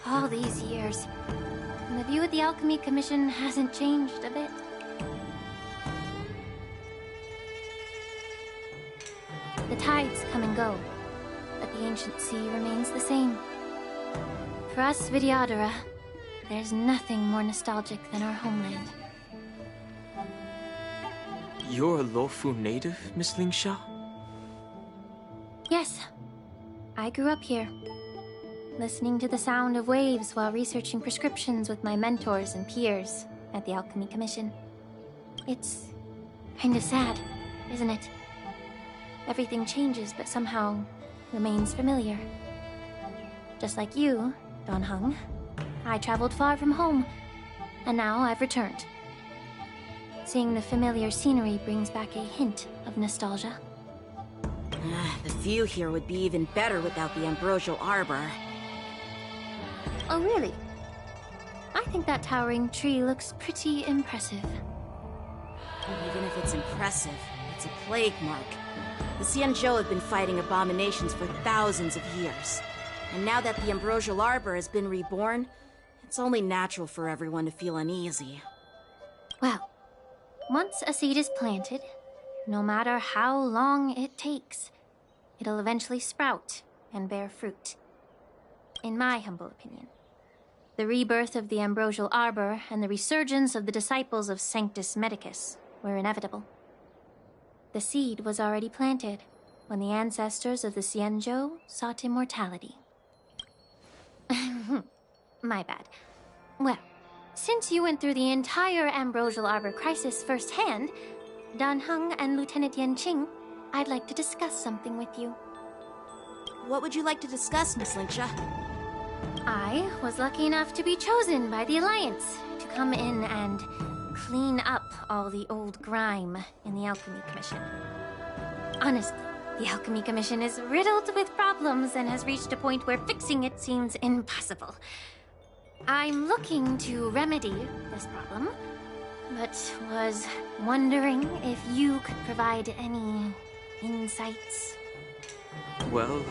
All these years, and the view of the Alchemy Commission hasn't changed a bit. The tides come and go, but the ancient sea remains the same. For us Vidyadhara, there's nothing more nostalgic than our homeland. You're a Luofu native, Miss Lingsha? Yes. I grew up here, listening to the sound of waves while researching prescriptions with my mentors and peers at the Alchemy Commission. It's kind of sad, isn't it? Everything changes, but somehow remains familiar. Just like you, Don Hung, I traveled far from home, and now I've returned. Seeing the familiar scenery brings back a hint of nostalgia. The view here would be even better without the ambrosial arbor. Oh, really? I think that towering tree looks pretty impressive. Even if it's impressive, it's a plague mark. The JeiJo have been fighting abominations for thousands of years. And now that the ambrosial arbor has been reborn, it's only natural for everyone to feel uneasy. Well, once a seed is planted, no matter how long it takes, it'll eventually sprout and bear fruit. In my humble opinion, the rebirth of the ambrosial arbor and the resurgence of the disciples of Sanctus Medicus were inevitable. The seed was already planted when the ancestors of the JeiJo sought immortality. My bad. Well, since you went through the entire ambrosial arbor crisis firsthand, Dan Heng and Lieutenant Yan Qing, I'd like to discuss something with you. What would you like to discuss, Miss Lingsha? I was lucky enough to be chosen by the Alliance to come in and clean up all the old grime in the Alchemy Commission. Honestly, the Alchemy Commission is riddled with problems and has reached a point where fixing it seems impossible. I'm looking to remedy this problem, but was wondering if you could provide any insights. Well,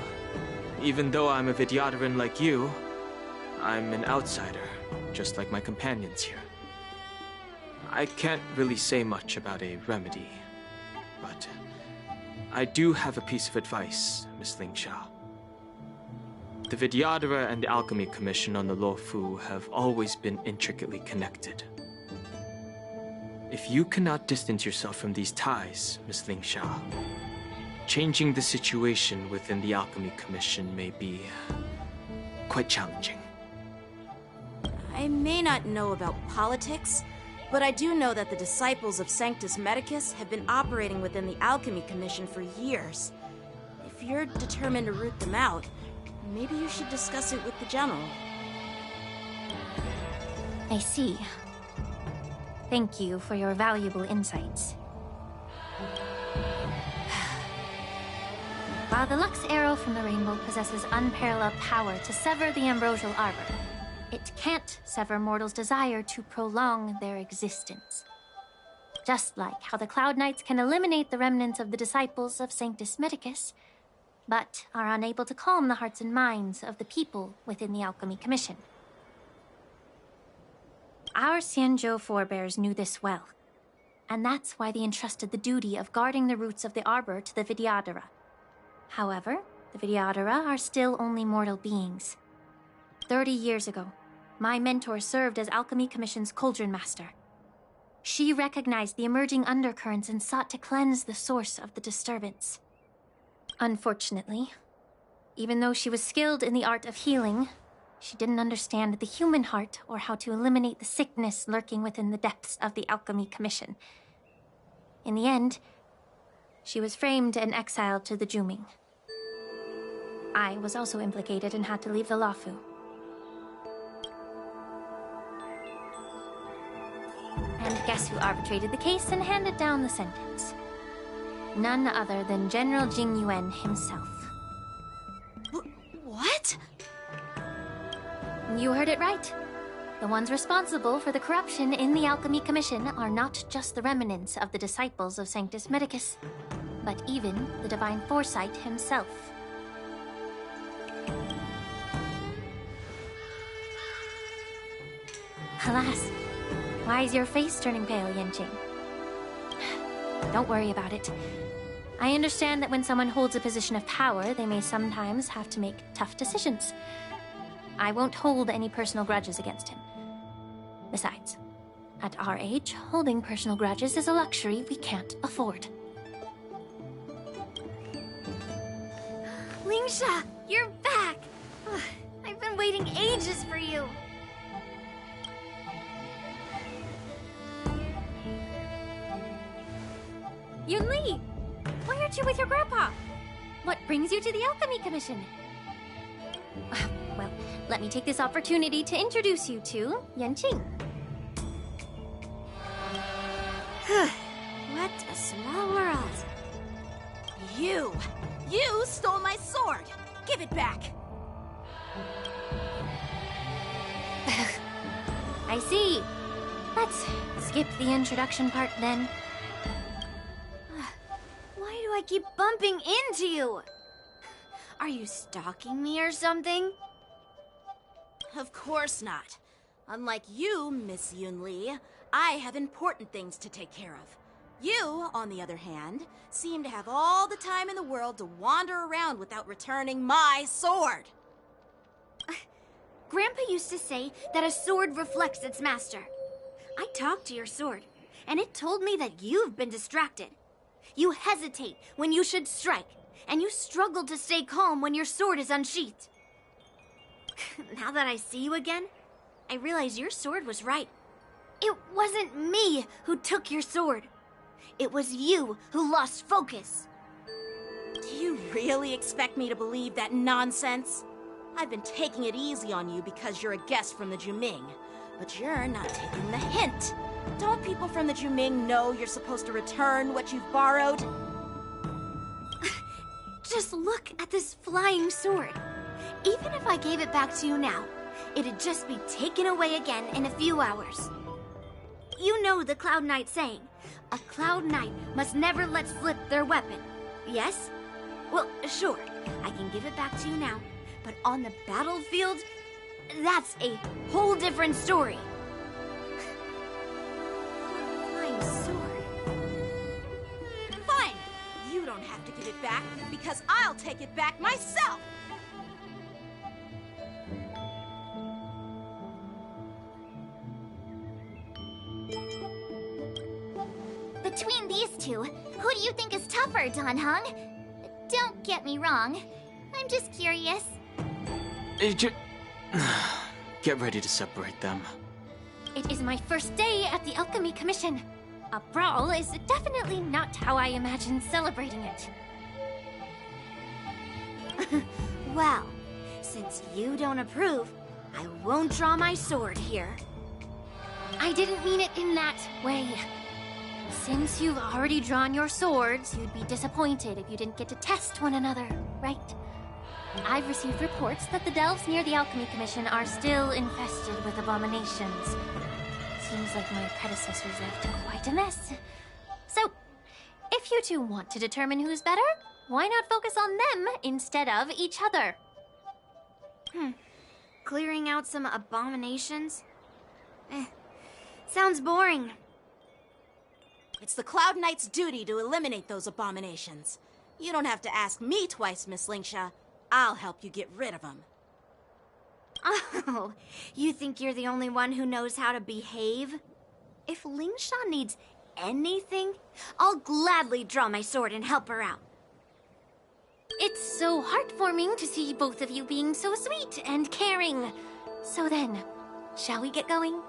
even though I'm a Vidyadharan like you, I'm an outsider, just like my companions here. I can't really say much about a remedy, but I do have a piece of advice, Miss Lingsha. The Vidyadhara and the Alchemy Commission on the Luofu have always been intricately connected. If you cannot distance yourself from these ties, Miss Lingsha, changing the situation within the Alchemy Commission may be quite challenging. I may not know about politics, but I do know that the disciples of Sanctus Medicus have been operating within the Alchemy Commission for years. If you're determined to root them out, maybe you should discuss it with the General. I see. Thank you for your valuable insights. While the Lux Arrow from the Rainbow possesses unparalleled power to sever the ambrosial arbor, it can't sever mortals' desire to prolong their existence. Just like how the Cloud Knights can eliminate the remnants of the disciples of Sanctus Medicus, but are unable to calm the hearts and minds of the people within the Alchemy Commission. Our JeiJo forebears knew this well, and that's why they entrusted the duty of guarding the roots of the arbor to the Vidyadhara. However, the Vidyadhara are still only mortal beings. 30 years ago, my mentor served as Alchemy Commission's Cauldron Master. She recognized the emerging undercurrents and sought to cleanse the source of the disturbance. Unfortunately, even though she was skilled in the art of healing, she didn't understand the human heart or how to eliminate the sickness lurking within the depths of the Alchemy Commission. In the end, she was framed and exiled to the Juming. I was also implicated and had to leave the Luofu. And guess who arbitrated the case and handed down the sentence? None other than General Jing Yuan himself. What? You heard it right. The ones responsible for the corruption in the Alchemy Commission are not just the remnants of the disciples of Sanctus Medicus, but even the Divine Foresight himself. Alas, why is your face turning pale, Yanqing? Don't worry about it. I understand that when someone holds a position of power, they may sometimes have to make tough decisions. I won't hold any personal grudges against him. Besides, at our age, holding personal grudges is a luxury we can't afford. Lingsha, you're back! Ugh, I've been waiting ages for you. Yunli! Why aren't you with your grandpa? What brings you to the Alchemy Commission? Well, let me take this opportunity to introduce you to Yanqing. What a small world. You stole my sword! Give it back! I see. Let's skip the introduction part then. Why do I keep bumping into you? Are you stalking me or something? Of course not. Unlike you, Miss Yunli, I have important things to take care of. You, on the other hand, seem to have all the time in the world to wander around without returning my sword. Grandpa used to say that a sword reflects its master. I talked to your sword, and it told me that you've been distracted. You hesitate when you should strike, and you struggle to stay calm when your sword is unsheathed. Now that I see you again, I realize your sword was right. It wasn't me who took your sword. It was you who lost focus. Do you really expect me to believe that nonsense? I've been taking it easy on you because you're a guest from the Juming, but you're not taking the hint. Don't people from the Juming know you're supposed to return what you've borrowed? Just look at this flying sword. Even if I gave it back to you now, it'd just be taken away again in a few hours. You know the Cloud Knight saying, a Cloud Knight must never let slip their weapon. Yes? Well, sure, I can give it back to you now, but on the battlefield, that's a whole different story. Flying sword. Fine! You don't have to give it back, because I'll take it back myself! Between these two, who do you think is tougher, Dan Heng? Don't get me wrong. I'm just curious. Get ready to separate them. It is my first day at the Alchemy Commission. A brawl is definitely not how I imagine celebrating it. Well, since you don't approve, I won't draw my sword here. I didn't mean it in that way. Since you've already drawn your swords, you'd be disappointed if you didn't get to test one another, right? I've received reports that the delves near the Alchemy Commission are still infested with abominations. Seems like my predecessors left quite a mess. So, if you two want to determine who's better, why not focus on them instead of each other? Clearing out some abominations? Sounds boring. It's the Cloud Knight's duty to eliminate those abominations. You don't have to ask me twice, Miss Lingsha. I'll help you get rid of them. Oh, you think you're the only one who knows how to behave? If Lingsha needs anything, I'll gladly draw my sword and help her out. It's so heartwarming to see both of you being so sweet and caring. So then, shall we get going?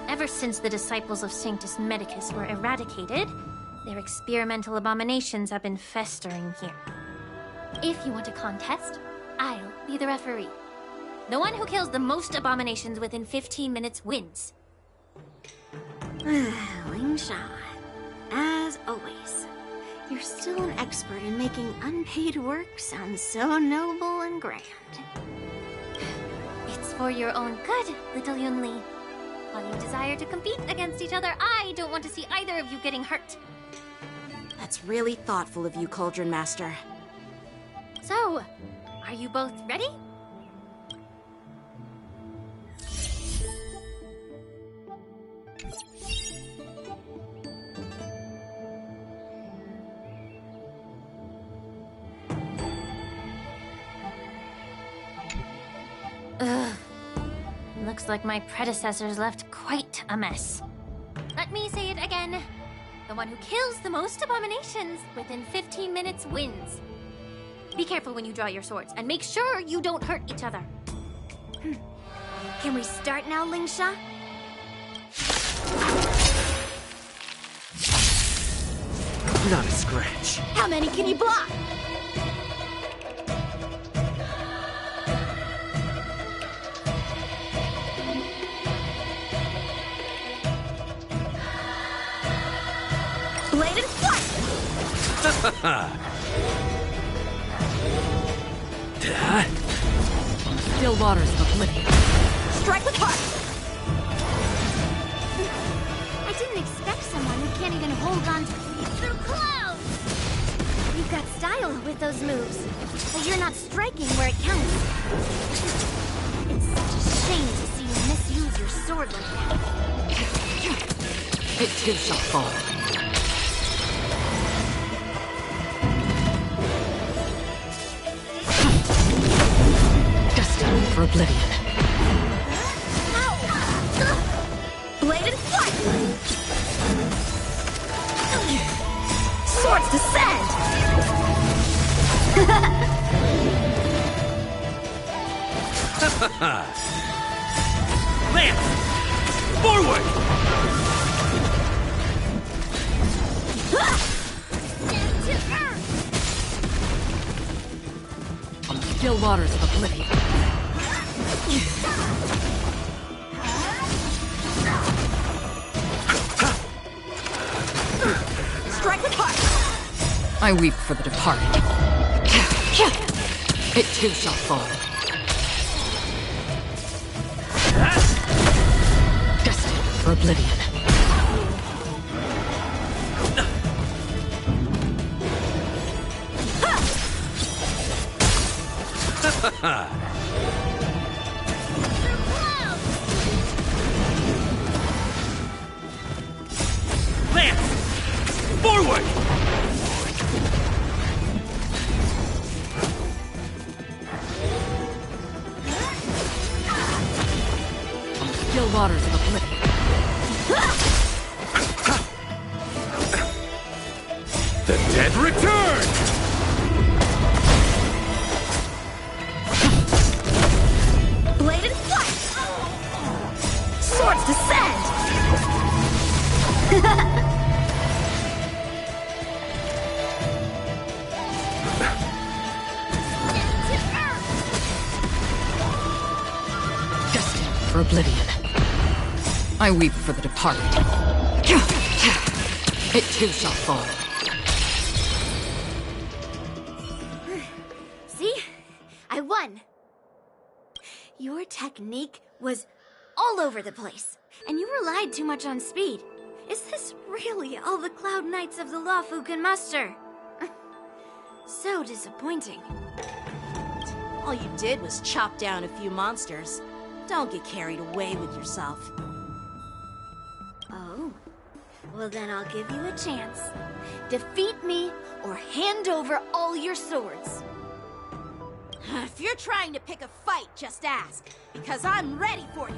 Ever since the disciples of Sanctus Medicus were eradicated, their experimental abominations have been festering here. If you want a contest, I'll be the referee. The one who kills the most abominations within 15 minutes wins. Lingsha, as always, you're still an expert in making unpaid work sound so noble and grand. It's for your own good, little Yunli. While you desire to compete against each other, I don't want to see either of you getting hurt. That's really thoughtful of you, Cauldron Master. So, are you both ready? Ugh. Looks like my predecessors left quite a mess. Let me say it again. The one who kills the most abominations within 15 minutes wins. Be careful when you draw your swords, and make sure you don't hurt each other. Can we start now, Lingsha? Not a scratch. How many can you block? Blade and flight! Still waters of oblivion. Strike with heart! I didn't expect someone who can't even hold on to through clouds! You've got style with those moves, but you're not striking where it counts. It's such a shame to see you misuse your sword like that. It too shall fall. Destined for oblivion. Blade and flight! Swords descend! Lance! Forward! On the still waters of oblivion. Strike with heart! I weep for the departed. It too shall fall. Destined for oblivion. Lance! Forward! On the still waters of oblivion. The dead return! Blade and flight! Swords descend! Destined for oblivion. I weep for the departed. It too shall fall. See? I won. Your technique was all over the place, and you relied too much on speed. Is this really all the Cloud Knights of the Lawfu can muster? So disappointing. All you did was chop down a few monsters. Don't get carried away with yourself. Oh, well then I'll give you a chance. Defeat me or hand over all your swords. If you're trying to pick a fight, just ask, because I'm ready for you.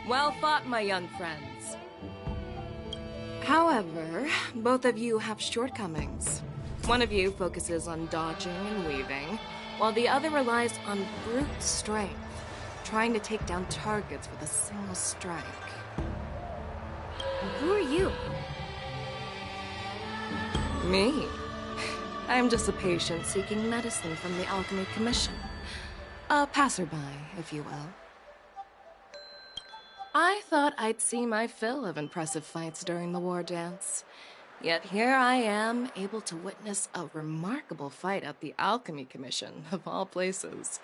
Well fought, my young friends. However, both of you have shortcomings. One of you focuses on dodging and weaving, while the other relies on brute strength. trying to take down targets with a single strike. Who are you? Me? I'm just a patient seeking medicine from the Alchemy Commission. A passerby, if you will. I thought I'd see my fill of impressive fights during the war dance. Yet here I am, able to witness a remarkable fight at the Alchemy Commission, of all places.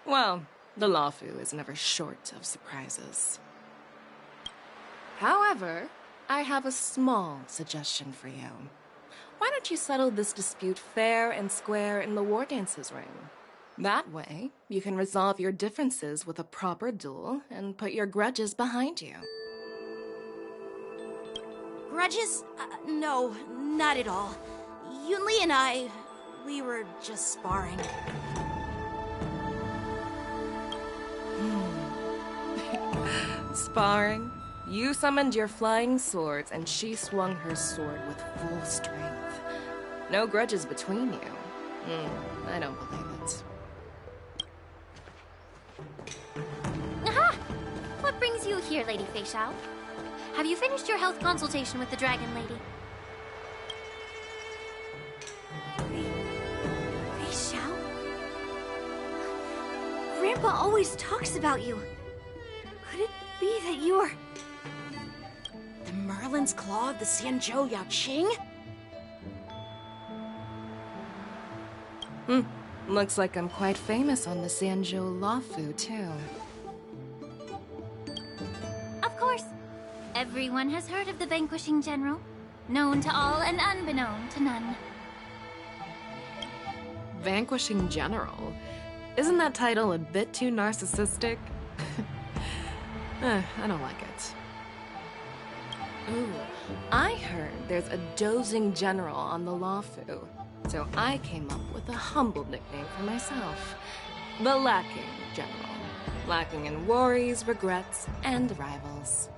Well, the Lawfu is never short of surprises. However, I have a small suggestion for you. Why don't you settle this dispute fair and square in the war dances ring? That way, you can resolve your differences with a proper duel and put your grudges behind you. Grudges? No, not at all. Yunli and we were just sparring. Sparring? You summoned your flying swords and she swung her sword with full strength. No grudges between you. I don't believe it. Aha! What brings you here, Lady Fei Xiao? Have you finished your health consultation with the Dragon Lady? Fei Xiao? Grandpa always talks about you. Could it be that you are... The Merlin's Claw of the JeiJo Yaoqing? Looks like I'm quite famous on the JeiJo Lawfu, too. Of course. Everyone has heard of the Vanquishing General. Known to all and unbeknown to none. Vanquishing General? Isn't that title a bit too narcissistic? I don't like it. Ooh, I heard there's a dozing general on the Lawfu, so I came up with a humble nickname for myself. The Lacking General. Lacking in worries, regrets, and rivals.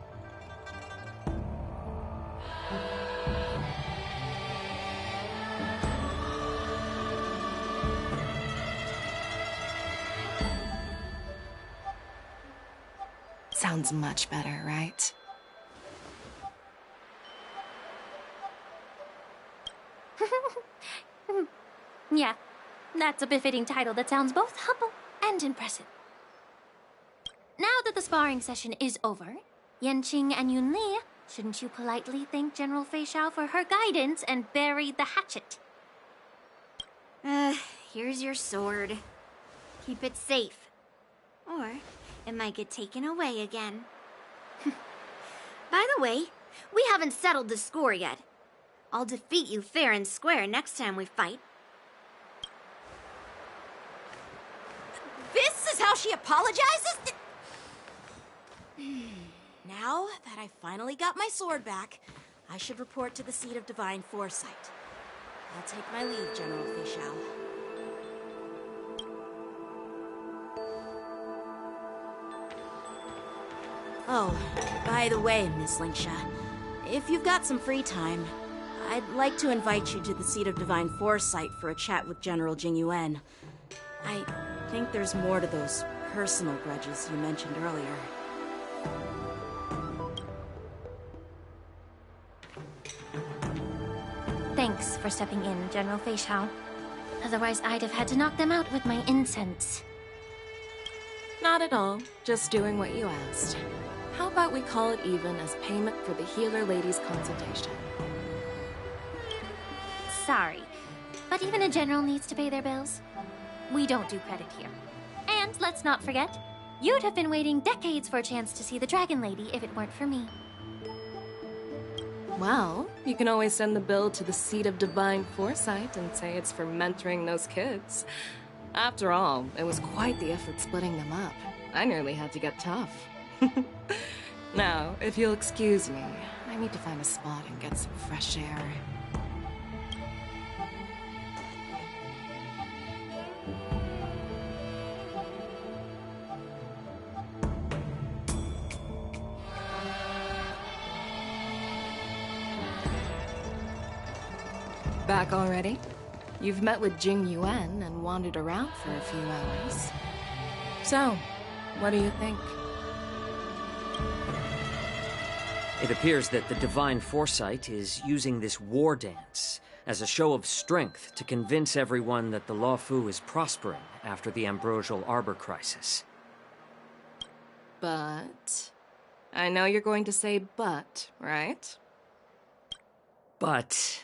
Sounds much better, right? Yeah, that's a befitting title that sounds both humble and impressive. Now that the sparring session is over, Yanqing and Yunli, shouldn't you politely thank General Fei Xiao for her guidance and bury the hatchet? Here's your sword. Keep it safe. Or it might get taken away again. By the way, we haven't settled the score yet. I'll defeat you fair and square next time we fight. This is how she apologizes? Now that I finally got my sword back, I should report to the seat of divine foresight. I'll take my leave, General Fei Xiao. Oh, by the way, Miss Lingsha, if you've got some free time, I'd like to invite you to the seat of divine foresight for a chat with General Jing Yuan. I think there's more to those personal grudges you mentioned earlier. Thanks for stepping in, General Fei Xiao. Otherwise, I'd have had to knock them out with my incense. Not at all. Just doing what you asked. How about we call it even as payment for the healer lady's consultation? Sorry, but even a general needs to pay their bills. We don't do credit here. And let's not forget, you'd have been waiting decades for a chance to see the Dragon Lady if it weren't for me. Well, you can always send the bill to the seat of divine foresight and say it's for mentoring those kids. After all, it was quite the effort splitting them up. I nearly had to get tough. Now, if you'll excuse me, I need to find a spot and get some fresh air. Back already? You've met with Jing Yuan and wandered around for a few hours. So, What do you think? It appears that the Divine Foresight is using this war dance as a show of strength to convince everyone that the Luofu is prospering after the Ambrosial Arbor crisis. But... I know you're going to say but, right? But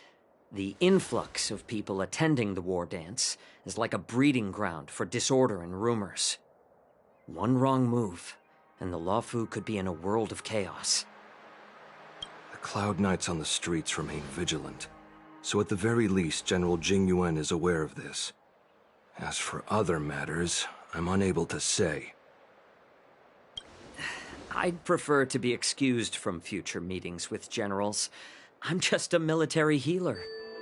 the influx of people attending the war dance is like a breeding ground for disorder and rumors. One wrong move, and the Luofu could be in a world of chaos. The Cloud Knights on the streets remain vigilant, so at the very least General Jing Yuan is aware of this. As for other matters, I'm unable to say. I'd prefer to be excused from future meetings with generals. I'm just a military healer.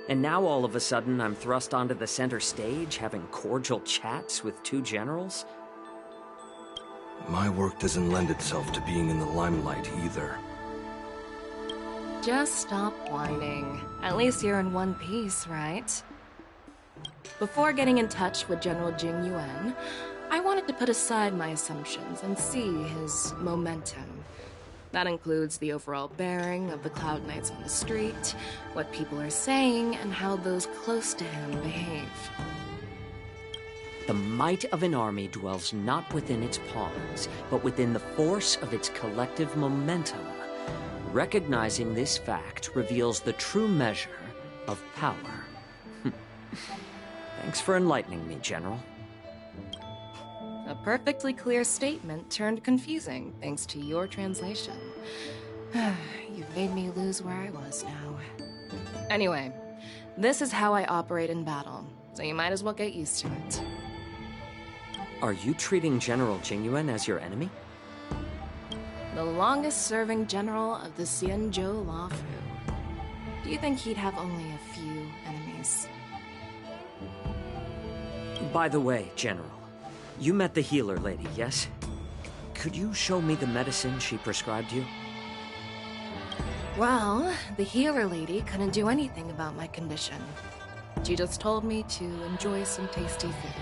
And now all of a sudden I'm thrust onto the center stage having cordial chats with two generals? My work doesn't lend itself to being in the limelight either. Just stop whining. At least you're in one piece, right? Before getting in touch with General Jing Yuan, I wanted to put aside my assumptions and see his momentum. That includes the overall bearing of the Cloud Knights on the street, what people are saying, and how those close to him behave. The might of an army dwells not within its pawns, but within the force of its collective momentum. Recognizing this fact reveals the true measure of power. Thanks for enlightening me, General. A perfectly clear statement turned confusing thanks to your translation. You've made me lose where I was now. Anyway, this is how I operate in battle, so you might as well get used to it. Are you treating General Jingyuan as your enemy? The longest-serving general of the JeiJo Luofu. Do you think he'd have only a few enemies? By the way, General, you met the healer lady, yes? Could you show me the medicine she prescribed you? Well, the healer lady couldn't do anything about my condition. She just told me to enjoy some tasty food.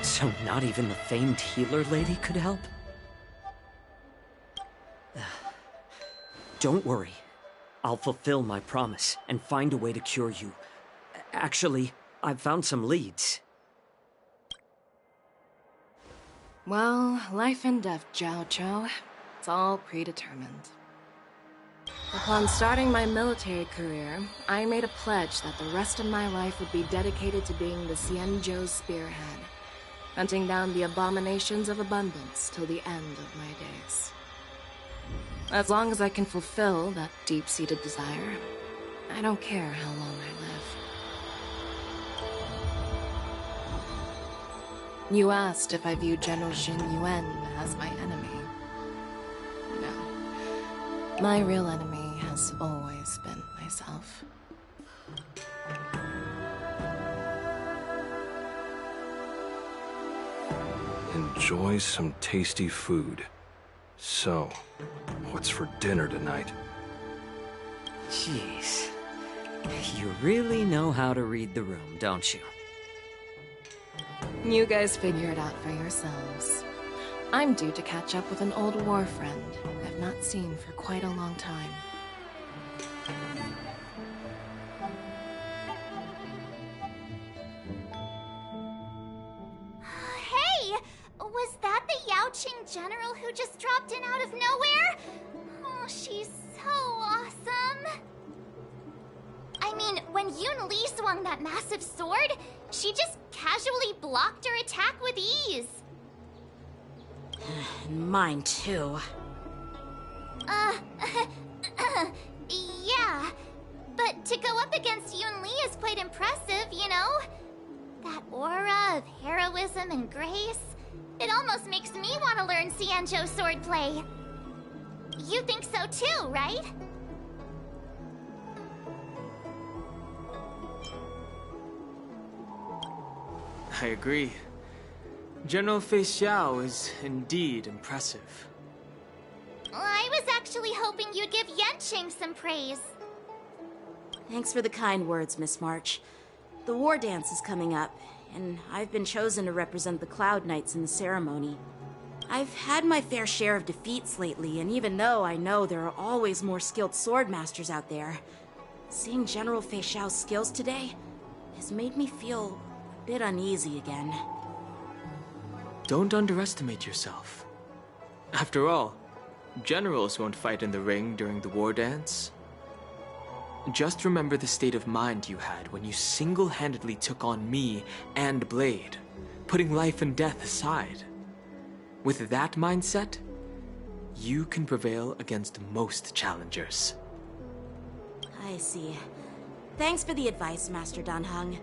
So not even the famed healer lady could help? Don't worry. I'll fulfill my promise and find a way to cure you. Actually, I've found some leads. Well, life and death, JeiJo. It's all predetermined. Upon starting my military career, I made a pledge that the rest of my life would be dedicated to being the JeiJo's spearhead, hunting down the abominations of abundance till the end of my days. As long as I can fulfill that deep-seated desire, I don't care how long I live. You asked if I viewed General Jing Yuan as my enemy. No. My real enemy has always been myself. Enjoy some tasty food. So, what's for dinner tonight? Jeez. You really know how to read the room, don't you? You guys figure it out for yourselves. I'm due to catch up with an old war friend I've not seen for quite a long time. Hey! Was that the Yaoqing general who just dropped in out of nowhere? Oh, she's so awesome! I mean, when Yun Li swung that massive sword, she just casually blocked her attack with ease. Mine too. Yeah. But to go up against Yun Li is quite impressive, you know? That aura of heroism and grace, it almost makes me want to learn JeiJo swordplay. You think so too, right? I agree. General Fei Xiao is indeed impressive. I was actually hoping you'd give Yanqing some praise. Thanks for the kind words, Miss March. The war dance is coming up. and I've been chosen to represent the Cloud Knights in the ceremony. I've had my fair share of defeats lately, and even though I know there are always more skilled swordmasters out there, seeing General Fei Xiao's skills today has made me feel a bit uneasy again. Don't underestimate yourself. After all, generals won't fight in the ring during the war dance. Just remember the state of mind you had when you single-handedly took on me and Blade, putting life and death aside. With that mindset, you can prevail against most challengers. I see. Thanks for the advice, Master Dan Heng.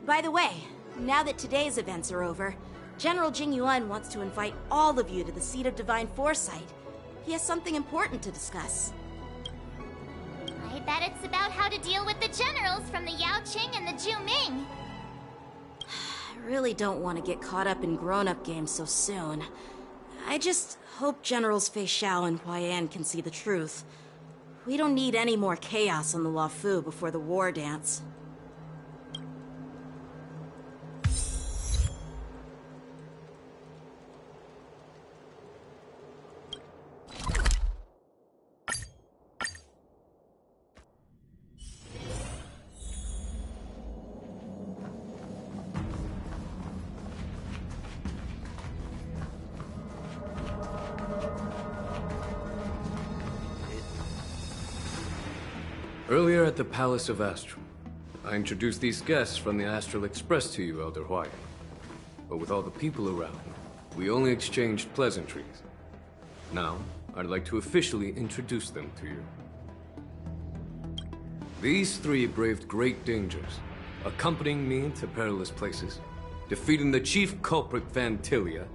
By the way, now that today's events are over, General Jing Yuan wants to invite all of you to the Seat of Divine Foresight. He has something important to discuss. I bet it's about how to deal with the generals from the Yaoqing and the Zhuming. I really don't want to get caught up in grown-up games so soon. I just hope Generals Fei Xiao and Huaiyan can see the truth. We don't need any more chaos on the Luofu before the war dance. Earlier at the Palace of Astral, I introduced these guests from the Astral Express to you, Elder Huaiyan. But with all the people around, we only exchanged pleasantries. Now, I'd like to officially introduce them to you. These three braved great dangers, accompanying me to perilous places, defeating the chief culprit Vantilia,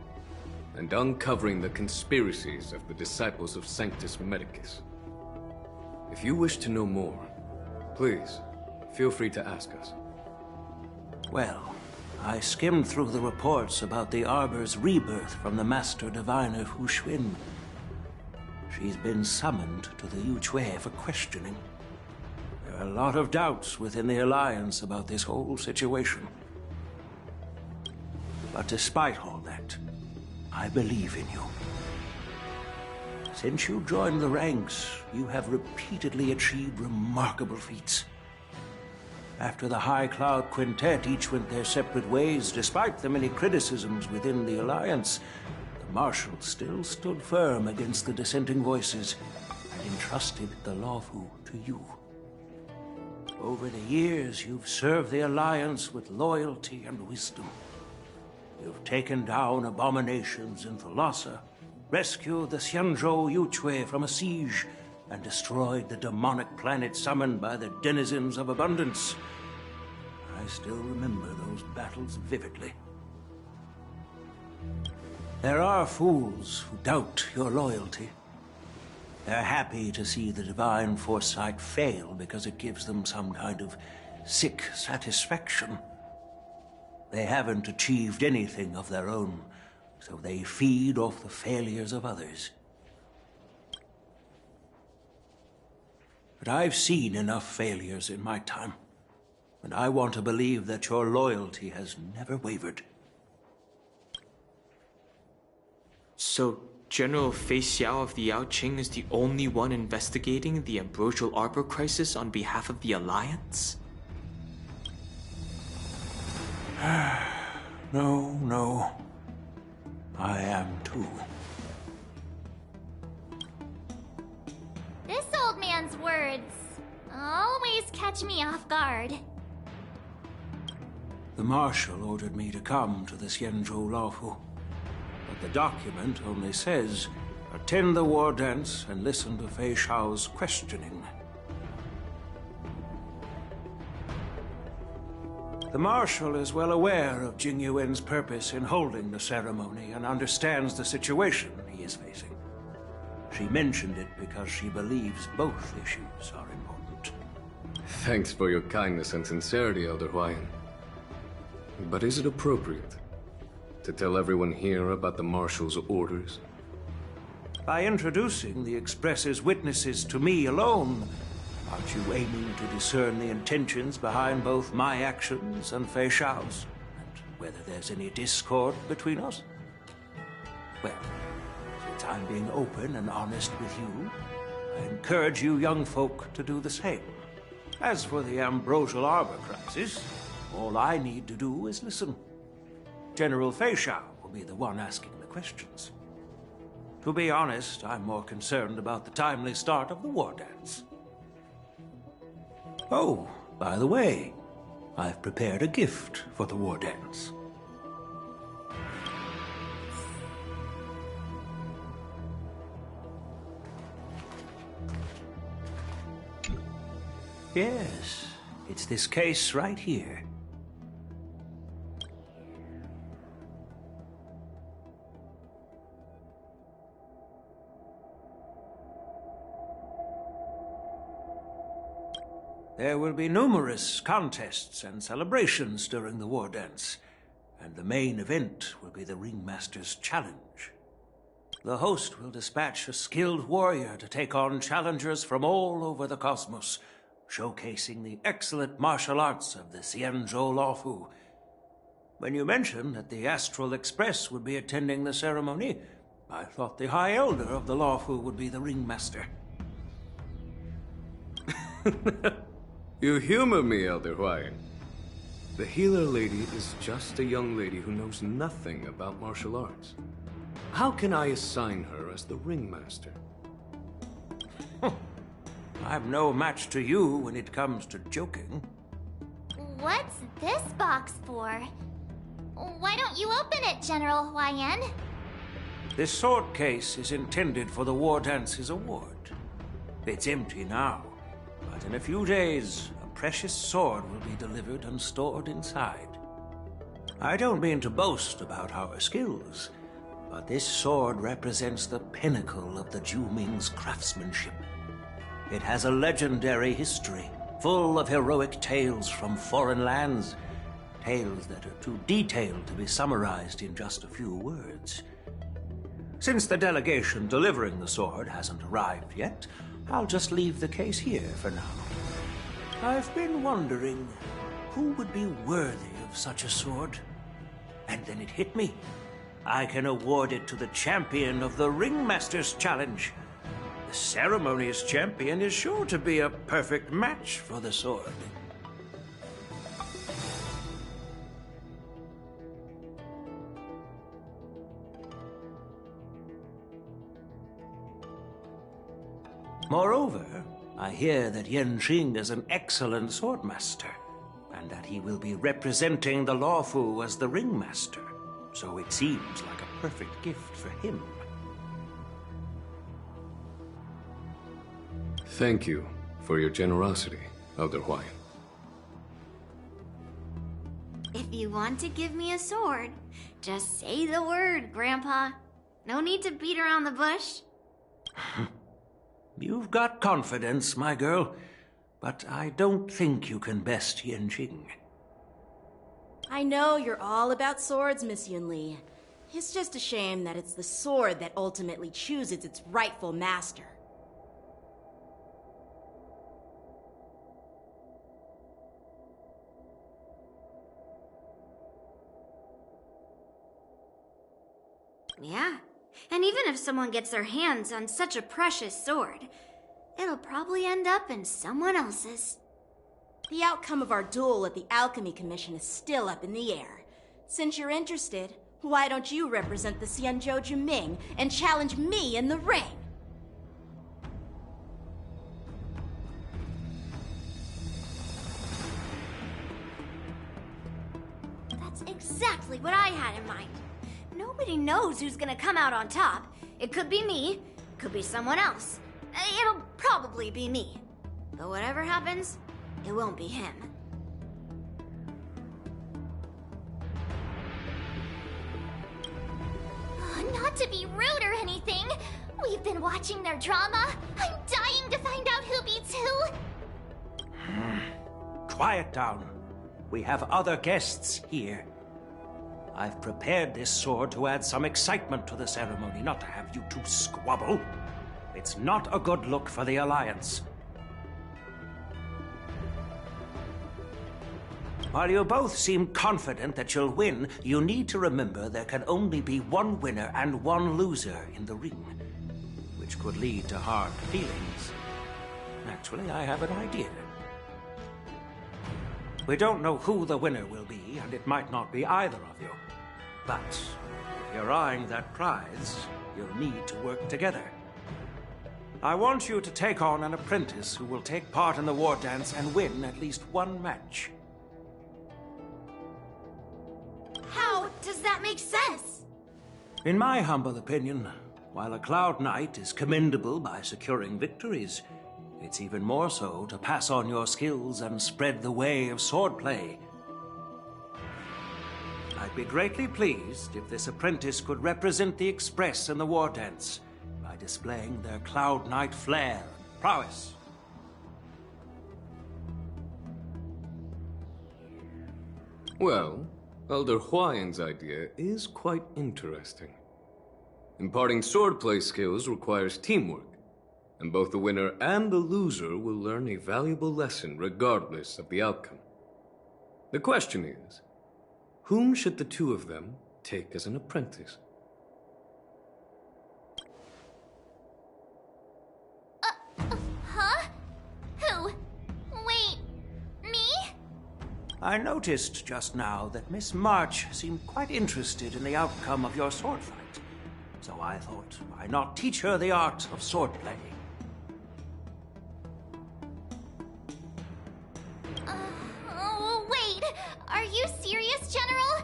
and uncovering the conspiracies of the disciples of Sanctus Medicus. If you wish to know more, please, feel free to ask us. Well, I skimmed through the reports about the Arbor's rebirth from the Master Diviner Hu Xuan. She's been summoned to the Yuchui for questioning. There are a lot of doubts within the Alliance about this whole situation. But despite all that, I believe in you. Since you joined the ranks, you have repeatedly achieved remarkable feats. After the High Cloud Quintet each went their separate ways, despite the many criticisms within the Alliance, the Marshal still stood firm against the dissenting voices and entrusted the Luofu to you. Over the years, you've served the Alliance with loyalty and wisdom. You've taken down abominations in Thalassa, rescued the Xianzhou Yuchui from a siege, and destroyed the demonic planet summoned by the denizens of abundance. I still remember those battles vividly. There are fools who doubt your loyalty. They're happy to see the divine foresight fail because it gives them some kind of sick satisfaction. They haven't achieved anything of their own, so they feed off the failures of others. But I've seen enough failures in my time, and I want to believe that your loyalty has never wavered. So, General Fei Xiao of the Yaoqing is the only one investigating the Ambrosial Arbor crisis on behalf of the Alliance? No. I am too. This old man's words always catch me off guard. The Marshal ordered me to come to the Xianzhou Luofu, but the document only says, attend the war dance and listen to Fei Xiao's questioning. The Marshal is well aware of Jing Yuan's purpose in holding the ceremony and understands the situation he is facing. She mentioned it because she believes both issues are important. Thanks for your kindness and sincerity, Elder Huaiyan. But is it appropriate to tell everyone here about the Marshal's orders? By introducing the Express's witnesses to me alone, aren't you aiming to discern the intentions behind both my actions and Fei Xiao's? And whether there's any discord between us? Well, since I'm being open and honest with you, I encourage you young folk to do the same. As for the Ambrosial Arbor crisis, all I need to do is listen. General Feishao will be the one asking the questions. To be honest, I'm more concerned about the timely start of the war dance. Oh, by the way, I've prepared a gift for the war dance. Yes, it's this case right here. There will be numerous contests and celebrations during the war dance, and the main event will be the Ringmaster's Challenge. The host will dispatch a skilled warrior to take on challengers from all over the cosmos, showcasing the excellent martial arts of the JeiJo Lawfu. When you mentioned that the Astral Express would be attending the ceremony, I thought the High Elder of the Lawfu would be the Ringmaster. You humor me, Elder Huayan. The healer lady is just a young lady who knows nothing about martial arts. How can I assign her as the Ringmaster? I'm no match to you when it comes to joking. What's this box for? Why don't you open it, General Huayan? This sword case is intended for the War Dance's award. It's empty now, but in a few days, a precious sword will be delivered and stored inside. I don't mean to boast about our skills, but this sword represents the pinnacle of the Juming's craftsmanship. It has a legendary history, full of heroic tales from foreign lands, tales that are too detailed to be summarized in just a few words. Since the delegation delivering the sword hasn't arrived yet, I'll just leave the case here for now. I've been wondering who would be worthy of such a sword. And then it hit me. I can award it to the champion of the Ringmaster's Challenge. The ceremony's champion is sure to be a perfect match for the sword. Moreover, I hear that Yanqing is an excellent swordmaster, and that he will be representing the Lawfu as the Ringmaster, so it seems like a perfect gift for him. Thank you for your generosity, Elder Huayan. If you want to give me a sword, just say the word, Grandpa. No need to beat around the bush. You've got confidence, my girl, but I don't think you can best Yanqing. I know you're all about swords, Miss Yunli. It's just a shame that it's the sword that ultimately chooses its rightful master. Yeah, and even if someone gets their hands on such a precious sword, it'll probably end up in someone else's. The outcome of our duel at the Alchemy Commission is still up in the air. Since you're interested, why don't you represent the JeiJo Juming and challenge me in the ring? That's exactly what I had in mind. Nobody knows who's gonna come out on top. It could be me, could be someone else. It'll probably be me. But whatever happens, it won't be him. Not to be rude or anything, we've been watching their drama. I'm dying to find out who beats who. Quiet down. We have other guests here. I've prepared this sword to add some excitement to the ceremony, not to have you two squabble. It's not a good look for the Alliance. While you both seem confident that you'll win, you need to remember there can only be one winner and one loser in the ring, which could lead to hard feelings. Actually, I have an idea. We don't know who the winner will be, and it might not be either of you. But if you're eyeing that prize, you'll need to work together. I want you to take on an apprentice who will take part in the war dance and win at least one match. How does that make sense? In my humble opinion, while a Cloud Knight is commendable by securing victories, it's even more so to pass on your skills and spread the way of swordplay. I'd be greatly pleased if this apprentice could represent the Express in the war dance by displaying their Cloud Knight flair and prowess. Well, Elder Huayan's idea is quite interesting. Imparting swordplay skills requires teamwork, and both the winner and the loser will learn a valuable lesson regardless of the outcome. The question is, whom should the two of them take as an apprentice? Huh? Who? Wait, me? I noticed just now that Miss March seemed quite interested in the outcome of your sword fight. So I thought, why not teach her the art of swordplay? Oh, wait. Are you serious, General?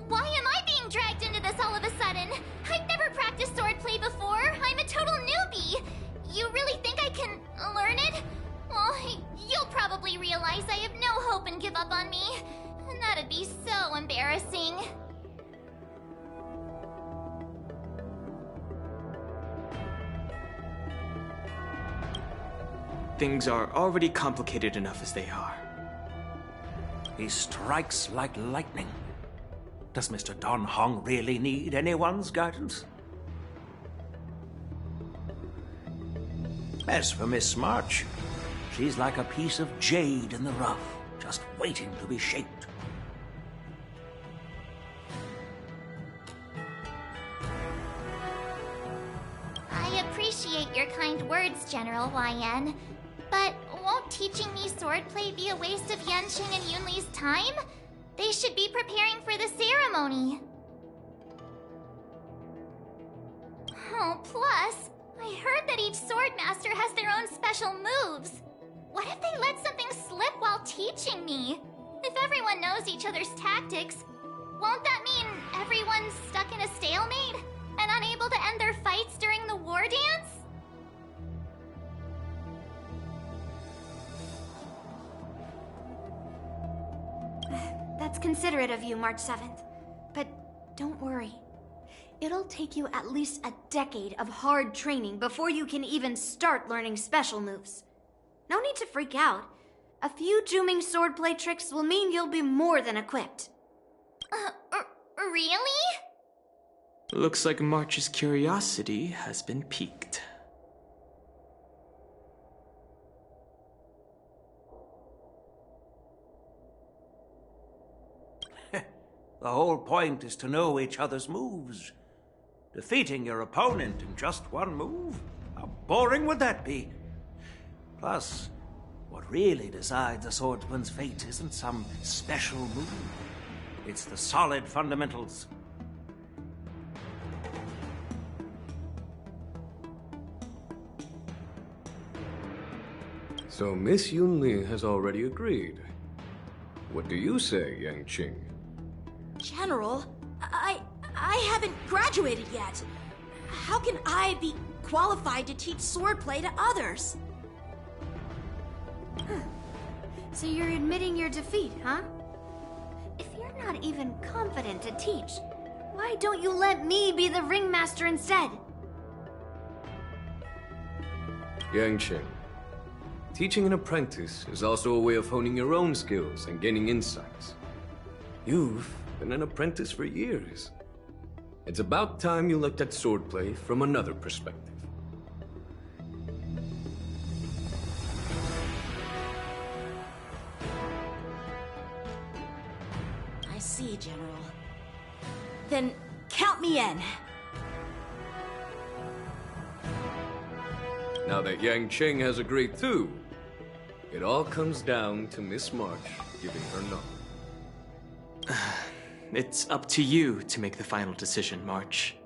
Why am I being dragged into this all of a sudden? I've never practiced swordplay before. I'm a total newbie. You really think I can learn it? Well, you'll probably realize I have no hope and give up on me. And that'd be so embarrassing. Things are already complicated enough as they are. He strikes like lightning. Does Mr. Don Hong really need anyone's guidance? As for Miss March, she's like a piece of jade in the rough, just waiting to be shaped. I appreciate your kind words, General YN. But won't teaching me swordplay be a waste of Yanqing and Yunli's time? They should be preparing for the ceremony. Oh, plus, I heard that each sword master has their own special moves. What if they let something slip while teaching me? If everyone knows each other's tactics, won't that mean everyone's stuck in a stalemate and unable to end their fights during the war dance? That's considerate of you, March 7th. But don't worry. It'll take you at least a decade of hard training before you can even start learning special moves. No need to freak out. A few Juming swordplay tricks will mean you'll be more than equipped. Really? Looks like March's curiosity has been piqued. The whole point is to know each other's moves. Defeating your opponent in just one move? How boring would that be? Plus, what really decides a swordsman's fate isn't some special move. It's the solid fundamentals. So Miss Yunli has already agreed. What do you say, Yang Qing? General, I haven't graduated yet. How can I be qualified to teach swordplay to others? So you're admitting your defeat, huh? If you're not even confident to teach, why don't you let me be the ringmaster instead? Yang Qing, teaching an apprentice is also a way of honing your own skills and gaining insights. You've been an apprentice for years. It's about time you looked at swordplay from another perspective. see, General. Then count me in. Now that Yang Cheng has agreed too, it all comes down to Miss March giving her nod. It's up to you to make the final decision, March.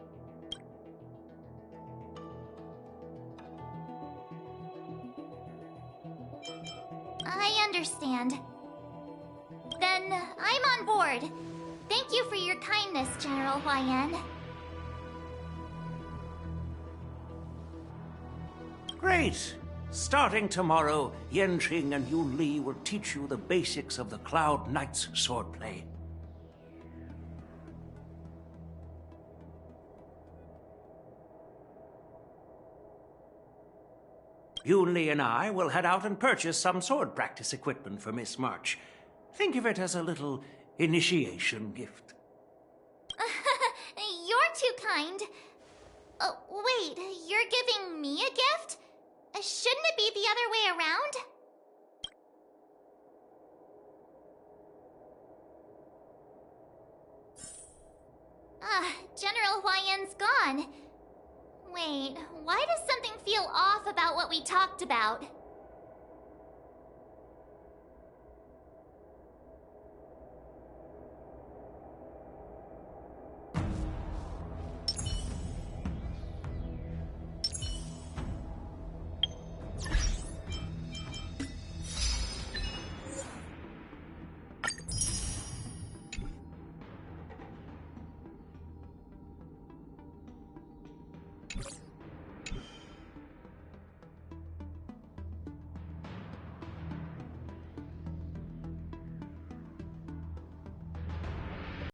I understand. Then I'm on board. Thank you for your kindness, General Huayan. Great! Starting tomorrow, Yanqing and Yun Li will teach you the basics of the Cloud Knight's swordplay. Yun Li and I will head out and purchase some sword practice equipment for Miss March. Think of it as a little initiation gift. You're too kind. Wait, you're giving me a gift? Shouldn't it be the other way around? General Huayan's gone. Wait, why does something feel off about what we talked about?